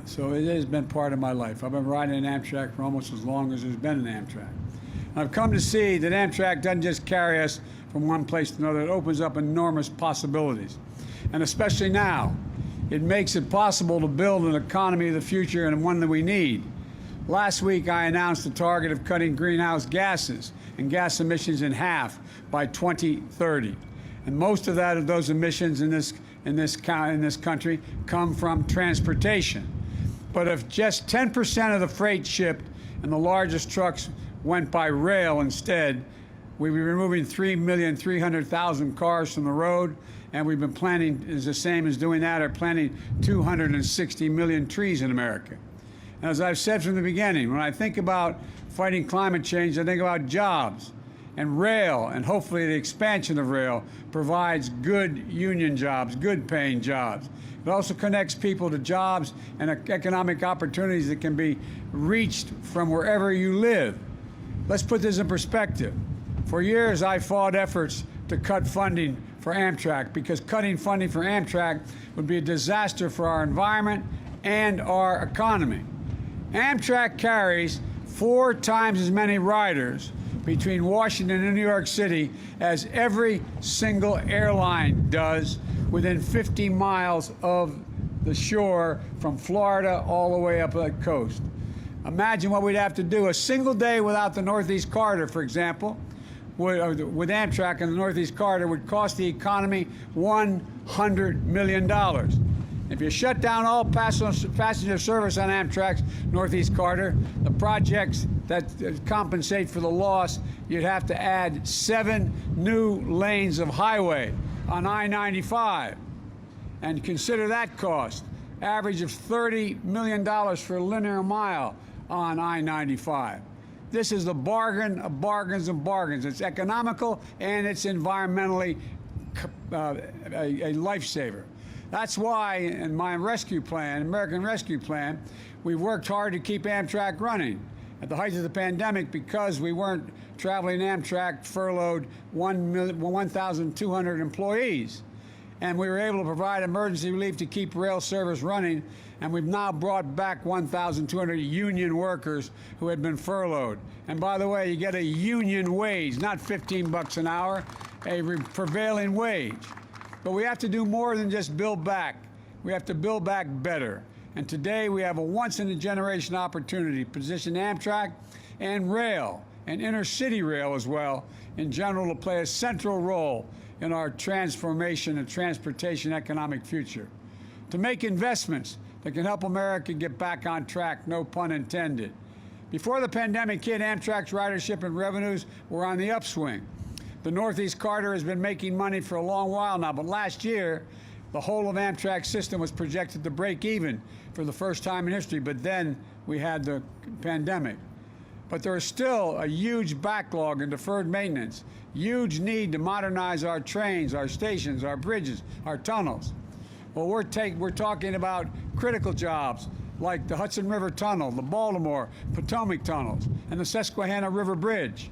So it has been part of my life. I've been riding an Amtrak for almost as long as there's been an Amtrak. And I've come to see that Amtrak doesn't just carry us from one place to another. It opens up enormous possibilities. And especially now, it makes it possible to build an economy of the future and one that we need. Last week, I announced a target of cutting greenhouse gases and gas emissions in half by 2030. And most of those emissions in this country come from transportation. But if just 10% of the freight shipped and the largest trucks went by rail instead, we'd be removing 3,300,000 cars from the road, and we've been planting, is the same as doing that, or planting 260 million trees in America. And as I've said from the beginning, when I think about fighting climate change, I think about jobs. And rail, and hopefully the expansion of rail, provides good union jobs, good paying jobs. It also connects people to jobs and economic opportunities that can be reached from wherever you live. Let's put this in perspective. For years, I fought efforts to cut funding for Amtrak because cutting funding for Amtrak would be a disaster for our environment and our economy. Amtrak carries 4 times as many riders between Washington and New York City as every single airline does within 50 miles of the shore from Florida all the way up the coast. Imagine what we'd have to do. A single day without the Northeast Corridor, for example, with Amtrak and the Northeast Corridor would cost the economy $100 million. If you shut down all passenger service on Amtrak's Northeast Corridor, the projects that compensate for the loss, you'd have to add 7 new lanes of highway on I-95. And consider that cost, average of $30 million for a linear mile on I-95. This is the bargain of bargains and bargains. It's economical and it's environmentally a lifesaver. That's why in my rescue plan, American Rescue Plan, we worked hard to keep Amtrak running. At the height of the pandemic, because we weren't traveling Amtrak, furloughed 1,200 employees. And we were able to provide emergency relief to keep rail service running, and we've now brought back 1,200 union workers who had been furloughed. And by the way, you get a union wage, not 15 bucks an hour, a prevailing wage. But we have to do more than just build back. We have to build back better. And today we have a once-in-a-generation opportunity to position Amtrak and rail, and intercity rail as well, in general, to play a central role in our transformation and transportation economic future. To make investments that can help America get back on track, no pun intended. Before the pandemic hit, Amtrak's ridership and revenues were on the upswing. The Northeast Corridor has been making money for a long while now, but last year, the whole of Amtrak's system was projected to break even for the first time in history, but then we had the pandemic. But there is still a huge backlog in deferred maintenance, huge need to modernize our trains, our stations, our bridges, our tunnels. Well, we're talking about critical jobs like the Hudson River Tunnel, the Baltimore Potomac tunnels, and the Susquehanna River Bridge.